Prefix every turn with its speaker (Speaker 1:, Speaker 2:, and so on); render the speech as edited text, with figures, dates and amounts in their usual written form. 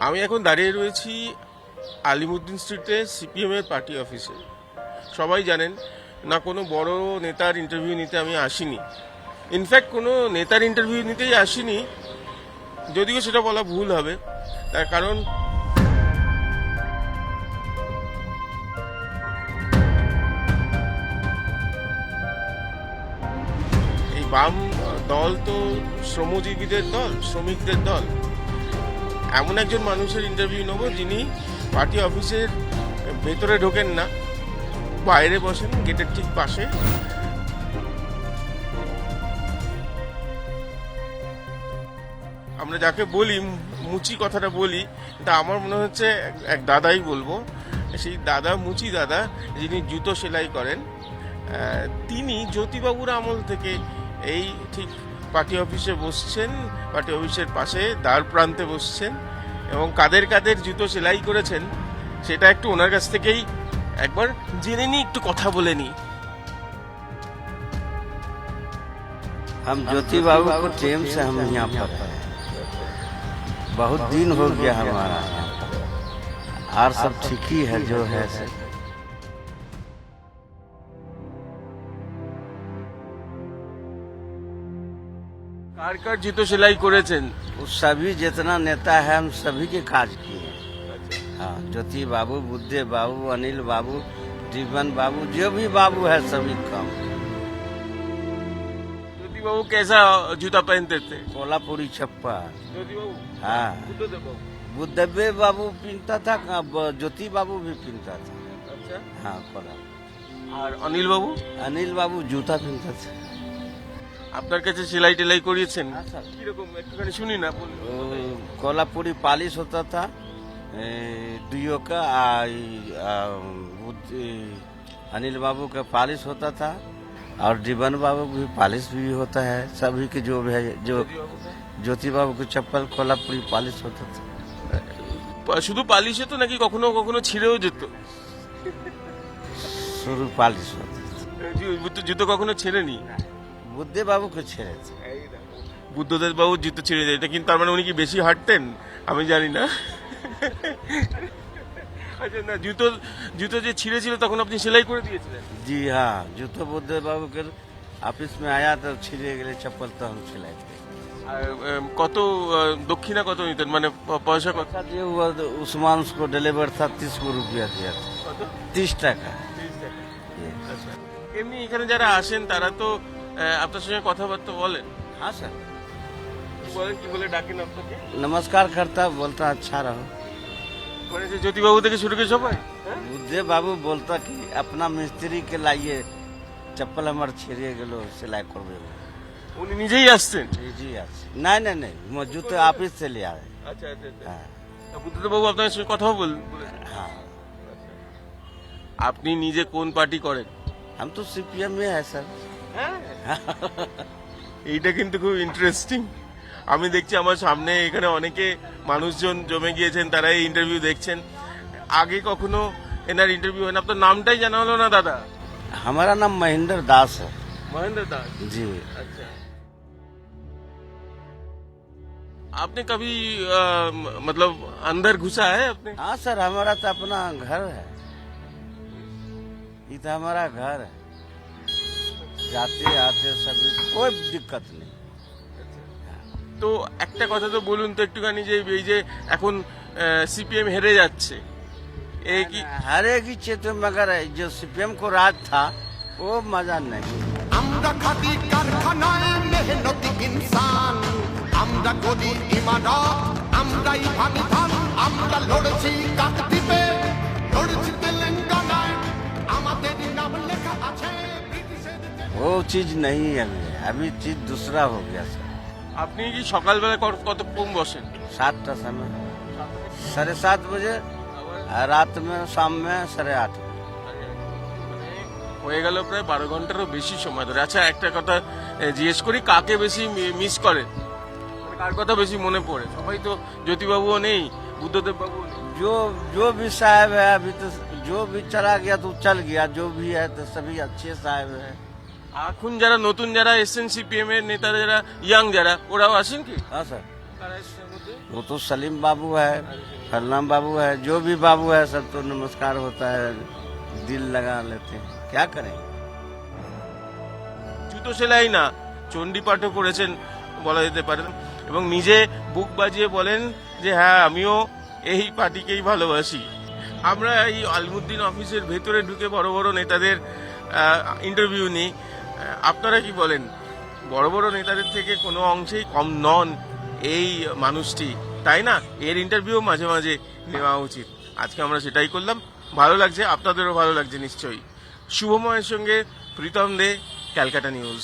Speaker 1: আমি এখন দাঁড়িয়ে রয়েছি আলিমুদ্দিন স্ট্রিটে সিপিএম এর পার্টি অফিসে। সবাই জানেন না, কোনো বড় নেতার ইন্টারভিউ নিতে আমি আসিনি। ইনফ্যাক্ট কোনো নেতার ইন্টারভিউ নিতেই আসিনি, যদিও সেটা বলা ভুল হবে। তার কারণ এই বাম দল তো শ্রমজীবীদের দল, শ্রমিকদের দল। এমন একজন মানুষের ইন্টারভিউ নেব যিনি পার্টি অফিসের ভেতরে ঢোকেন না, বাইরে বসেন গেটের ঠিক পাশে। আমরা যাকে বলি মুচি, কথাটা বলি, তা আমার মনে হচ্ছে এক দাদাই বলবো। সেই দাদা, মুচি দাদা, যিনি জুতো সেলাই করেন, তিনি জ্যোতিবাবুর আমল থেকে এই ঠিক পার্টি অফিসে বসছেন, পার্টি অফিসের পাশে দ্বার প্রান্তে বসছেন, এবং কাদের কাদের জুতো সেলাই করেছেন সেটা একটু ওনার কাছ থেকেই একবার জেনে নিই, একটু কথা বলে নিই।
Speaker 2: हम ज्योति बाबू को टेम से हम यहाँ पर हैं। बहुत दिन हो गया हमारा यहाँ पर, और सब ठीक ही है जो है से।
Speaker 1: কার কার জুতো সেলাই করেছেন?
Speaker 2: वो सभी जितना नेता है हम सभी के काज किए हैं। हाँ, ज्योति बाबू, बुद्धे बाबू, अनिल बाबू, जीवन बाबू, जो भी बाबू है सभी काम।
Speaker 1: জ্যোতিবাবু कैसा जूता पहनते थे?
Speaker 2: कोल्हापुरी छप्पा।
Speaker 1: জ্যোতিবাবু,
Speaker 2: हाँ,
Speaker 1: বুদ্ধদেব বাবু।
Speaker 2: बुद्धे बाबू पीनता था, ज्योति बाबू भी पीनता था।
Speaker 1: আচ্ছা,
Speaker 2: हाँ, कोल्हापुर।
Speaker 1: আর অনিল বাবু?
Speaker 2: अनिल बाबू जूता पहनता था।
Speaker 1: আপনার কাছে সেলাই টেলাই করিয়েছেন?
Speaker 2: हाँ सर।
Speaker 1: কিরকম একটুখানি শুনি না, বলুন।
Speaker 2: कोल्हापुरी पॉलिश होता था दुइयों का। अनिल बाबू का पॉलिश होता था, और जीवन बाबू भी पॉलिश भी होता है। सभी के जो भी है, जो ज्योति बाबू की चप्पल कोल्हापुरी पॉलिश होता था।
Speaker 1: শুধু পালিশ হতো নাকি কখনো কখনো ছিঁড়েও যেত?
Speaker 2: शुरू पॉलिश होता था।
Speaker 1: জুতো কখনো ছেড়েনি?
Speaker 2: बुद्धे बाबू को छेड़े थे।
Speaker 1: বুদ্ধদেব বাবু জুতো ছিঁড়ে যায়, এটা কিন্তু তার মানে উনি কি বেশি হাঁটতেন? আমি জানি না। আচ্ছা, না, জুতো জুতো যে ছিঁড়েছিল তখন আপনি সেলাই করে দিয়েছিলেন?
Speaker 2: जी हाँ, जूतो बुद्धे बाबू के ऑफिस में आया तो छिड़े गए चप्पल, तो हम सिलाई थे।
Speaker 1: আর কত দক্ষিণা কত নিতেন, মানে পয়সা কত?
Speaker 2: पैसा दिया हुआ तो उस्मान उसको डिलीवर था, 30 रुपया दिया था।
Speaker 1: কত?
Speaker 2: 30 टका।
Speaker 1: আচ্ছা, এমনি এখানে যারা আসেন তারা তো আপনার সঙ্গে কথাবার্তা বলেন?
Speaker 2: हाँ सर,
Speaker 1: কি বলেন, কি বলে ডাকেন আপনাকে?
Speaker 2: नमस्कार करता, बोलता अच्छा रहो।
Speaker 1: মানে যে জ্যোতিবাবু থেকে শুরু করে সবাই? হ্যাঁ?
Speaker 2: बुद्धे बाबू बोलता कि अपना मिस्त्री के लाइए, चप्पल हमार छिड़िए गेलो, सिलाई करबे।
Speaker 1: উনি নিজেই আসছেন?
Speaker 2: जी अच्छा, नहीं नहीं नहीं, वो जूते ऑफिस से ले आए।
Speaker 1: আচ্ছা আচ্ছা আচ্ছা।
Speaker 2: हाँ
Speaker 1: বুদ্ধদেব বাবু আপনার সঙ্গে কথাও বলেন?
Speaker 2: हाँ,
Speaker 1: আপনি নিজে কোন পার্টি করেন?
Speaker 2: हम तो सीपीएम में है सर।
Speaker 1: হ্যাঁ, এইটা কিন্তু খুব ইন্টারেস্টিং। আমি দেখছি আমার সামনে এখানে অনেকে মানুষজন জমে গিয়েছেন, তারা এই ইন্টারভিউ দেখছেন। আগে কখনো এনার ইন্টারভিউ হয় না। আপনার নামটাই জানা হলো না দাদা।
Speaker 2: हमारा नाम महेंद्र दास है।
Speaker 1: महेंद्र दास?
Speaker 2: जी।
Speaker 1: अच्छा, आपने कभी मतलब अंदर घुसा है अपने?
Speaker 2: हाँ सर, हमारा तो अपना घर है, ये तो हमारा घर है। जाते आते सभी कोई दिक्कत नहीं।
Speaker 1: তো একটা কথা তো বলুন তো একটুখানি, যে এই যে এখন সিপিএম হেরে যাচ্ছে, এই কি
Speaker 2: हर एक ही क्षेत्र में, मगर जो सीपीएम को राज था वो मजा नहीं।
Speaker 3: আমরা খাদি কারখানায় মেহনতি ইনসান, আমরা গদি ইমারত, আমরাই ভাঙি ধান, আমরা লড়েছি কাকদ্বীপে, লড়েছি তেলেঙ্গানায়, আমাদের নাম লেখা আছে ব্রিটিশের।
Speaker 2: वो चीज नहीं है, अभी चीज दूसरा हो गया सर।
Speaker 1: আপনি কি সকালবেলা কতক্ষণ বসেন?
Speaker 2: 7टा समय, 7:30 बजे, और रात में शाम में 8:30।
Speaker 1: হয়ে গেল প্রায় 12 ঘন্টারও বেশি সময় ধরে। আচ্ছা, একটা কথা জিজ্ঞেস করি, কাকে বেশি মিস করেন, মানে কার কথা বেশি মনে পড়ে? সবাই তো, জ্যোতিবাবুও নেই, বুদ্ধদেব বাবুও নেই।
Speaker 2: जो भी साहब है अभी तो, जो भी चला गया तो चल गया, जो भी है तो सभी अच्छे साहब है।
Speaker 1: এখন যারা নতুন যারা এসছেন সিপিএম এর নেতারা, যারা ইয়াং যারা, ওরাও আসেন কি?
Speaker 2: हाँ सर,
Speaker 1: কারা এসছে এর মধ্যে?
Speaker 2: वो तो सलीम बाबू है, फरनाम बाबू है, जो भी बाबू है सब तो नमस्कार होता है, दिल लगा लेते हैं, क्या करें।
Speaker 1: জুতো সেলাই না, চণ্ডীপাঠও করেছেন বলা যেতে পারে, এবং নিজে বুক বাজিয়ে বলেন যে হ্যাঁ আমিও এই পার্টিকেই ভালোবাসি। আমরা এই আলমুদ্দিন অফিসের ভেতরে ঢুকে বড় বড় নেতাদের ইন্টারভিউ নিই, আপনারা কি বলেন? বড় বড় নেতাদের থেকে কোনো অংশেই কম নন এই মানুষটি, তাই না? এর ইন্টারভিউ মাঝে মাঝে নেওয়া উচিত। আজকে আমরা সেটাই করলাম, ভালো লাগছে, আপনাদেরও ভালো লাগছে নিশ্চয়ই। শুভময়ের সঙ্গে প্রীতম দে, ক্যালকাটা নিউজ।